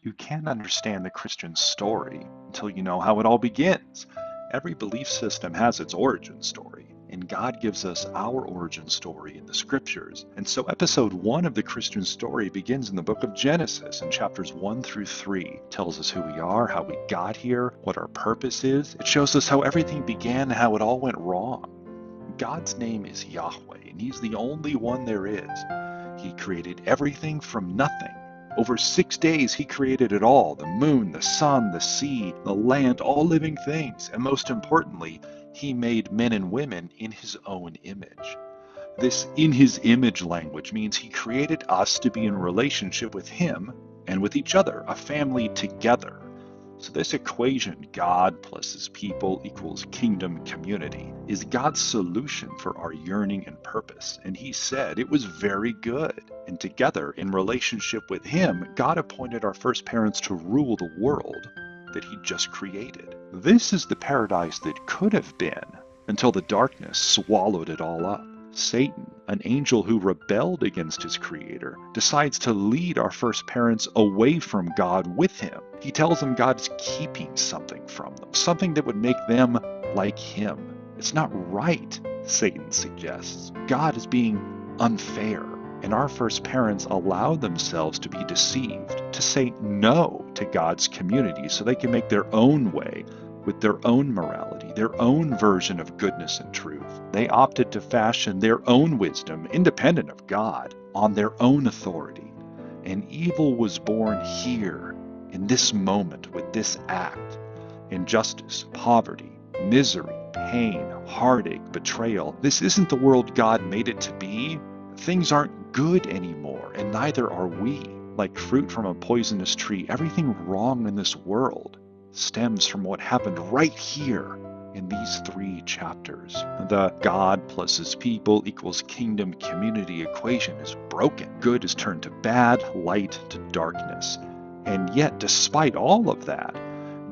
You can't understand the Christian story until you know how it all begins. Every belief system has its origin story, and God gives us our origin story in the scriptures. And so episode 1 of the Christian story begins in the book of Genesis, and chapters 1 through 3 tells us who we are, how we got here, what our purpose is. It shows us how everything began, how it all went wrong. God's name is Yahweh, and He's the only one there is. He created everything from nothing. Over 6 days, He created it all: the moon, the sun, the sea, the land, all living things. And most importantly, He made men and women in His own image. This in His image language means He created us to be in relationship with Him and with each other, a family together. So this equation, God plus His people equals kingdom community, is God's solution for our yearning and purpose. And He said it was very good. And together, in relationship with Him, God appointed our first parents to rule the world that He just created. This is the paradise that could have been, until the darkness swallowed it all up. Satan, an angel who rebelled against his creator, decides to lead our first parents away from God with him. He tells them God is keeping something from them, something that would make them like Him. It's not right, Satan suggests. God is being unfair. And our first parents allowed themselves to be deceived, to say no to God's community so they can make their own way with their own morality, their own version of goodness and truth. They opted to fashion their own wisdom, independent of God, on their own authority. And evil was born here, in this moment, with this act. Injustice, poverty, misery, pain, heartache, betrayal. This isn't the world God made it to be. Things aren't good anymore, and neither are we. Like fruit from a poisonous tree, everything wrong in this world stems from what happened right here in these 3 chapters. The God plus His people equals kingdom community equation is broken. Good is turned to bad, light to darkness. And yet, despite all of that,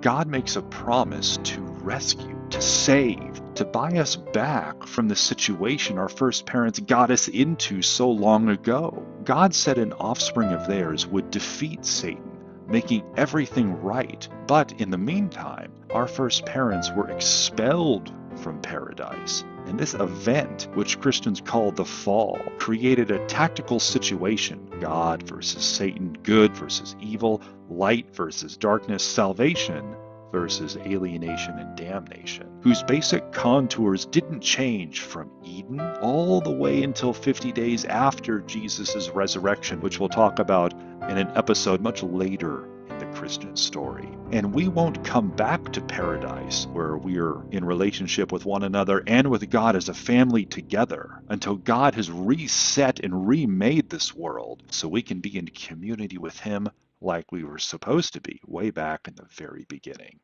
God makes a promise to rescue, to save, to buy us back from the situation our first parents got us into so long ago. God said an offspring of theirs would defeat Satan, making everything right. But in the meantime, our first parents were expelled from paradise. And this event, which Christians call the fall, created a tactical situation: God versus Satan, good versus evil, light versus darkness, salvation versus alienation and damnation, whose basic contours didn't change from Eden all the way until 50 days after Jesus' resurrection, which we'll talk about in an episode much later in the Christian story. And we won't come back to paradise, where we're in relationship with one another and with God as a family together, until God has reset and remade this world so we can be in community with Him like we were supposed to be way back in the very beginning.